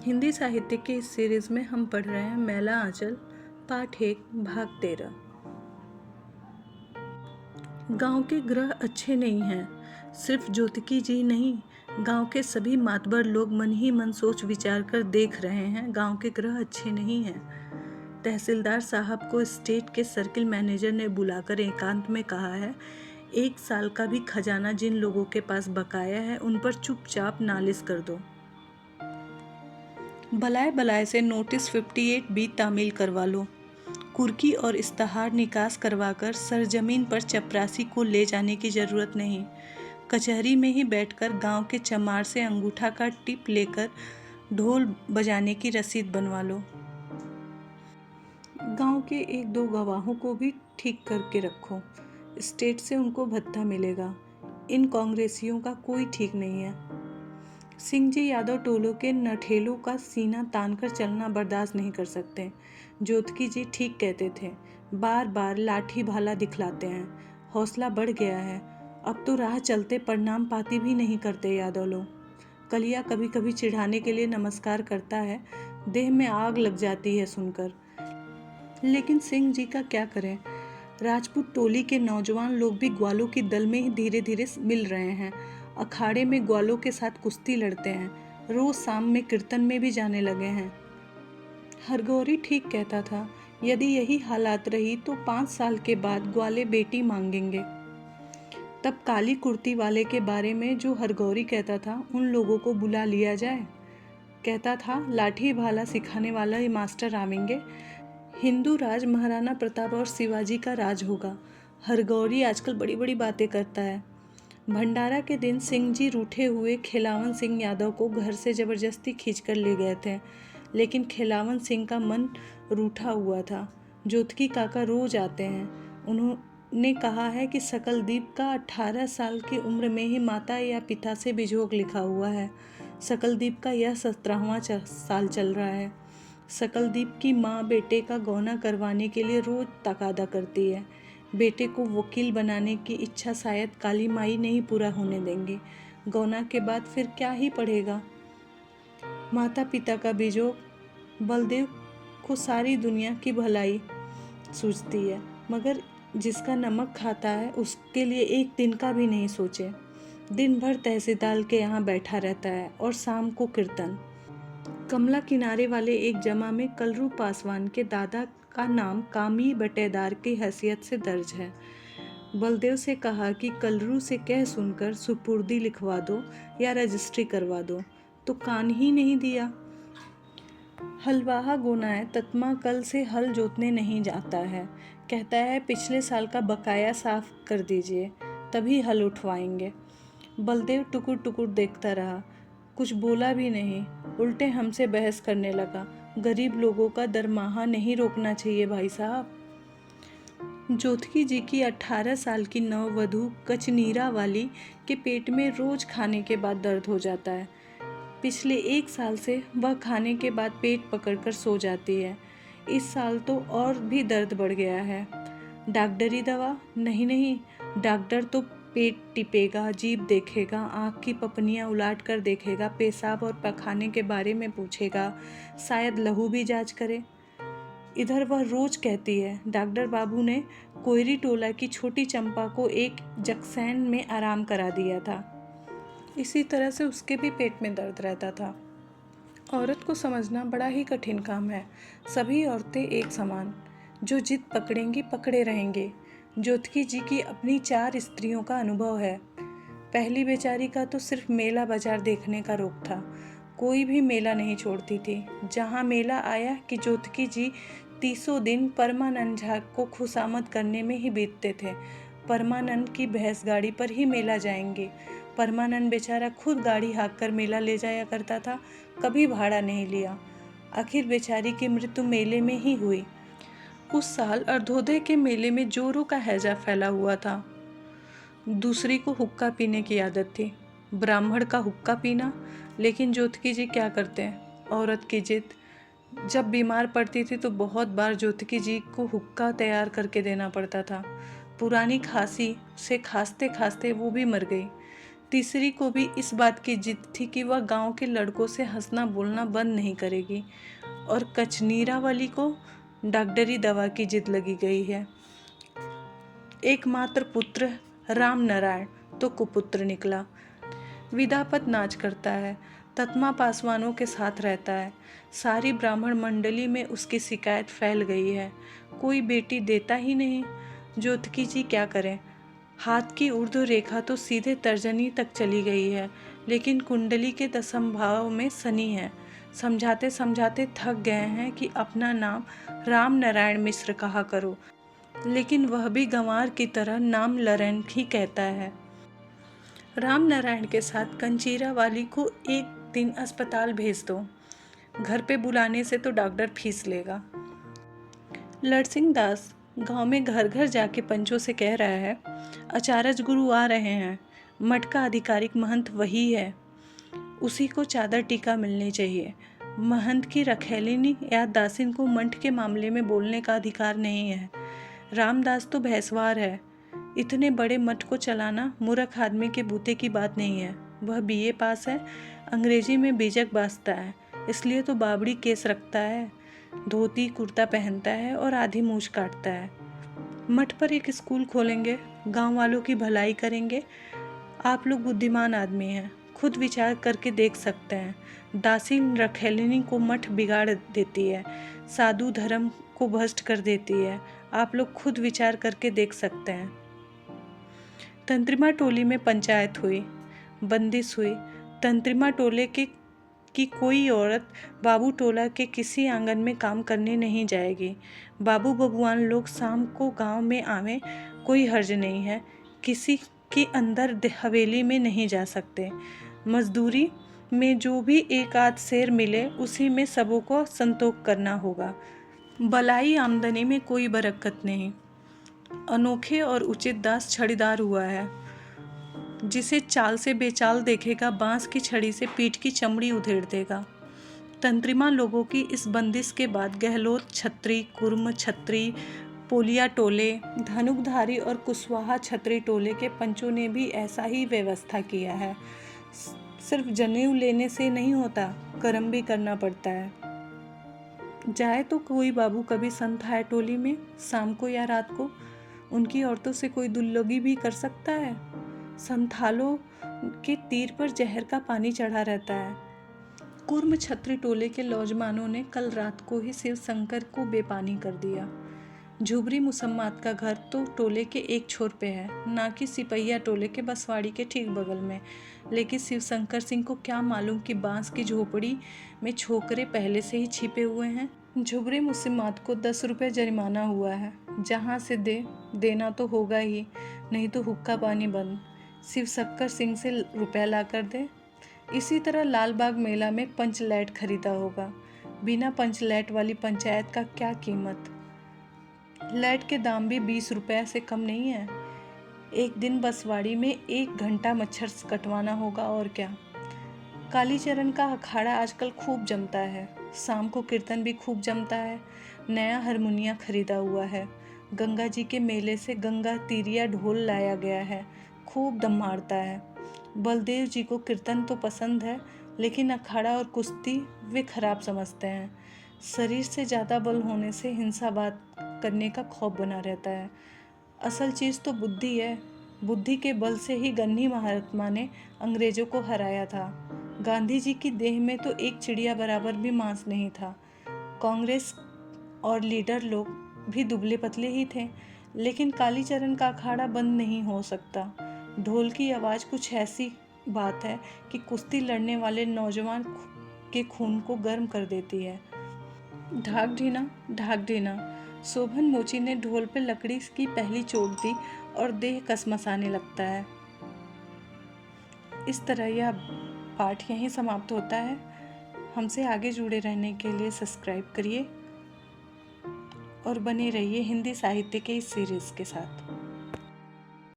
हिंदी साहित्य के इस सीरीज में हम पढ़ रहे हैं मैला आंचल पाठ 1 भाग 13। गांव के ग्रह अच्छे नहीं हैं। सिर्फ ज्योतिकी जी नहीं, गांव के सभी मातबर लोग मन ही मन सोच विचार कर देख रहे हैं गांव के ग्रह अच्छे नहीं हैं। तहसीलदार साहब को स्टेट के सर्किल मैनेजर ने बुलाकर एकांत में कहा है, 1 साल का भी खजाना जिन लोगों के पास बकाया है उन पर चुपचाप नालिश कर दो। बलाए बलाए से नोटिस 58B तामील करवा लो। कुर्की और इस्ताहार निकास करवाकर सरजमीन पर चपरासी को ले जाने की ज़रूरत नहीं। कचहरी में ही बैठकर गांव के चमार से अंगूठा का टिप लेकर ढोल बजाने की रसीद बनवा लो। गांव के 1-2 गवाहों को भी ठीक करके रखो। स्टेट से उनको भत्ता मिलेगा। इन कांग्रेसियों का कोई ठीक नहीं है। सिंह जी यादव टोलों के नठेलों का सीना तानकर चलना बर्दाश्त नहीं कर सकते। ज्योतिकी जी ठीक कहते थे, बार बार लाठी भाला दिखलाते हैं। हौसला बढ़ गया है, अब तो राह चलते प्रणाम पाती भी नहीं करते यादव लोग। कलिया कभी कभी चिढ़ाने के लिए नमस्कार करता है, देह में आग लग जाती है सुनकर। लेकिन सिंह जी का क्या करें, राजपूत टोली के नौजवान लोग भी ग्वालों की दल में ही धीरे धीरे मिल रहे हैं। अखाड़े में ग्वालों के साथ कुश्ती लड़ते हैं, रोज शाम में कीर्तन में भी जाने लगे हैं। हरगौरी ठीक कहता था, यदि यही हालात रही तो 5 साल के बाद ग्वाले बेटी मांगेंगे। तब काली कुर्ती वाले के बारे में जो हरगौरी कहता था उन लोगों को बुला लिया जाए। कहता था लाठी भाला सिखाने वाला ये मास्टर आवेंगे, हिंदू राज महाराणा प्रताप और शिवाजी का राज होगा। हरगौरी आजकल बड़ी बड़ी बातें करता है। भंडारा के दिन सिंह जी रूठे हुए खिलावन सिंह यादव को घर से जबरदस्ती खींचकर ले गए थे, लेकिन खिलावन सिंह का मन रूठा हुआ था। ज्योतिकी काका रोज आते हैं। उन्होंने कहा है कि सकलदीप का 18 साल की उम्र में ही माता या पिता से बिजोग लिखा हुआ है। सकलदीप का यह 17वां साल चल रहा है। सकलदीप की माँ बेटे का गौना करवाने के लिए रोज तकादा करती है। बेटे को वकील बनाने की इच्छा शायद काली माई नहीं पूरा होने देंगे। गौना के बाद फिर क्या ही पढ़ेगा। माता पिता का बिजोग बलदेव को सारी दुनिया की भलाई सूझती है, मगर जिसका नमक खाता है उसके लिए एक दिन का भी नहीं सोचे। दिन भर तहसीलदार के यहाँ बैठा रहता है और शाम को कीर्तन। कमला किनारे वाले एक जमा में कलरू पासवान के दादा का नाम कामी बटेदार की हैसियत से दर्ज है। बलदेव से कहा कि कलरू से कह सुनकर सुपुर्दी लिखवा दो या रजिस्ट्री करवा दो, तो कान ही नहीं दिया। हलवाहा गोनाए तत्मा कल से हल जोतने नहीं जाता है, कहता है पिछले साल का बकाया साफ कर दीजिए तभी हल उठवाएंगे। बलदेव टुकुर टुकुर देखता रहा, कुछ बोला भी नहीं, उल्टे हमसे बहस करने लगा। गरीब लोगों का दरमाहा नहीं रोकना चाहिए भाई साहब। ज्योतिकी जी की 18 साल की नववधू कचनीरा वाली के पेट में रोज खाने के बाद दर्द हो जाता है। पिछले 1 साल से वह खाने के बाद पेट पकड़कर सो जाती है। इस साल तो और भी दर्द बढ़ गया है। डॉक्टरी दवा नहीं, डॉक्टर तो पेट टिपेगा, जीभ देखेगा, आँख की पपनियाँ उलाट कर देखेगा, पेशाब और पखाने के बारे में पूछेगा, शायद लहू भी जांच करे। इधर वह रोज कहती है, डॉक्टर बाबू ने कोयरी टोला की छोटी चंपा को एक जक्सैन में आराम करा दिया था। इसी तरह से उसके भी पेट में दर्द रहता था। औरत को समझना बड़ा ही कठिन काम है। सभी औरतें एक समान, जो जिद पकड़ेंगी पकड़े रहेंगे। ज्योतिकी जी की अपनी 4 स्त्रियों का अनुभव है। पहली बेचारी का तो सिर्फ मेला बाजार देखने का रोक था, कोई भी मेला नहीं छोड़ती थी। जहाँ मेला आया कि ज्योतिकी जी 30 दिन परमानंद झा को खुशामद करने में ही बीतते थे। परमानंद की भैंस गाड़ी पर ही मेला जाएंगे। परमानंद बेचारा खुद गाड़ी हाँक कर मेला ले जाया करता था, कभी भाड़ा नहीं लिया। आखिर बेचारी की मृत्यु मेले में ही हुई। उस साल अर्धोदय के मेले में जोरों का हैजा फैला हुआ था। दूसरी को हुक्का पीने की आदत थी, ब्राह्मण का हुक्का पीना। लेकिन ज्योतिकी जी क्या करते हैं, औरत की जिद। जब बीमार पड़ती थी तो बहुत बार ज्योतिकी जी को हुक्का तैयार करके देना पड़ता था। पुरानी खांसी से खांसते खांसते वो भी मर गई। तीसरी को भी इस बात की जिद थी कि वह गांव के लड़कों से हंसना बोलना बंद नहीं करेगी, और कचनीरा वाली को डॉक्टरी दवा की जिद लगी गई है। एकमात्र पुत्र राम नारायण तो कुपुत्र निकला। विदापत नाच करता है, ततमा पासवानों के साथ रहता है। सारी ब्राह्मण मंडली में उसकी शिकायत फैल गई है। कोई बेटी देता ही नहीं। ज्योतिकी जी क्या करें? हाथ की ऊर्ध्व रेखा तो सीधे तर्जनी तक चली गई है, लेकिन कुंडली के दशम भाव में शनि है। समझाते समझाते थक गए हैं कि अपना नाम राम नारायण मिश्र कहा करो, लेकिन वह भी गंवार की तरह नाम लरेन ही कहता है। राम नारायण के साथ कंचीरा वाली को एक दिन अस्पताल भेज दो। घर पे बुलाने से तो डॉक्टर फीस लेगा। लड़सिंह दास गांव में घर घर जाके पंचों से कह रहा है, आचार्य गुरु आ रहे हैं। मठ का आधिकारिक महंत वही है, उसी को चादर टीका मिलनी चाहिए। महंत की रखैलिनी या दासिन को मठ के मामले में बोलने का अधिकार नहीं है। रामदास तो भैंसवार है। इतने बड़े मठ को चलाना मूर्ख आदमी के बूते की बात नहीं है। वह बीए पास है, अंग्रेजी में बेजक बाजता है, इसलिए तो बाबड़ी केस रखता है, धोती कुर्ता पहनता है और आधी मूछ काटता है। मठ पर एक स्कूल खोलेंगे, गांव वालों की भलाई करेंगे। आप लोग बुद्धिमान आदमी हैं, खुद विचार करके देख सकते हैं। दासिन रखैलिनी को मठ बिगाड़ देती है, साधु धर्म को भ्रष्ट कर देती है। आप लोग खुद विचार करके देख सकते हैं। तंत्रिमा टोली में पंचायत हुई, बंदिश हुई। तंत्रिमा टोले की कोई औरत बाबू टोला के किसी आंगन में काम करने नहीं जाएगी। बाबू बबुआन लोग शाम को गांव में आवे, कोई हर्ज नहीं है। किसी के अंदर हवेली में नहीं जा सकते। मजदूरी में जो भी एक आध शेर मिले, उसी में सबों को संतोष करना होगा। बलाई आमदनी में कोई बरकत नहीं। अनोखे और उचित दास छड़ीदार हुआ है। जिसे चाल से बेचाल देखेगा, बांस की छड़ी से पीठ की चमड़ी उधेड़ देगा। तंत्रिमा लोगों की इस बंदिश के बाद गहलोत छत्री, कुर्म छत्री, पोलिया टोले, धनुकधारी और कुशवाहा छत्री टोले के पंचों ने भी ऐसा ही व्यवस्था किया है। सिर्फ जनेऊ लेने से नहीं होता, कर्म भी करना पड़ता है। जाए तो कोई बाबू कभी संत आए टोली में, शाम को या रात को, उनकी औरतों से कोई दुल्लगी भी कर सकता है? संथालों के तीर पर जहर का पानी चढ़ा रहता है। कुर्म छत्री टोले के लौजमानों ने कल रात को ही शिव शंकर को बेपानी कर दिया। झुबरी मुसम्मात का घर तो टोले के एक छोर पे है, ना कि सिपहिया टोले के बसवाड़ी के ठीक बगल में। लेकिन शिवशंकर सिंह को क्या मालूम कि बांस की झोपड़ी में छोकरे पहले से ही छिपे हुए हैं। झुबरी मुसम्मात को 10 रुपये जरिमाना हुआ है। जहाँ से देना तो होगा ही, नहीं तो हुक्का पानी बंद। शिवशंकर सिंह से रुपया ला कर दे। इसी तरह लालबाग मेला में पंचलैट खरीदा होगा। बिना पंचलैट वाली पंचायत का क्या कीमत। लैट के दाम भी 20 रुपये से कम नहीं है। एक दिन बसवाड़ी में 1 घंटा मच्छर कटवाना होगा, और क्या। कालीचरण का अखाड़ा आजकल खूब जमता है। शाम को कीर्तन भी खूब जमता है। नया हारमोनिया खरीदा हुआ है। गंगा जी के मेले से गंगा तीरिया ढोल लाया गया है, खूब दम मारता है। बलदेव जी को कीर्तन तो पसंद है, लेकिन अखाड़ा और कुश्ती वे खराब समझते हैं। शरीर से ज़्यादा बल होने से हिंसा बात करने का खौफ बना रहता है। असल चीज़ तो बुद्धि है। बुद्धि के बल से ही गांधी महात्मा ने अंग्रेजों को हराया था। गांधी जी की देह में तो एक चिड़िया बराबर भी मांस नहीं था। कांग्रेस और लीडर लोग भी दुबले पतले ही थे, लेकिन कालीचरण का अखाड़ा बंद नहीं हो सकता। ढोल की आवाज़ कुछ ऐसी बात है कि कुश्ती लड़ने वाले नौजवान के खून को गर्म कर देती है। ढाक ढीना शोभन मोची ने ढोल पे लकड़ी की पहली चोट दी और देह कसमसाने लगता है। इस तरह यह पाठ यहीं समाप्त होता है। हमसे आगे जुड़े रहने के लिए सब्सक्राइब करिए और बने रहिए हिंदी साहित्य के इस सीरीज़ के साथ।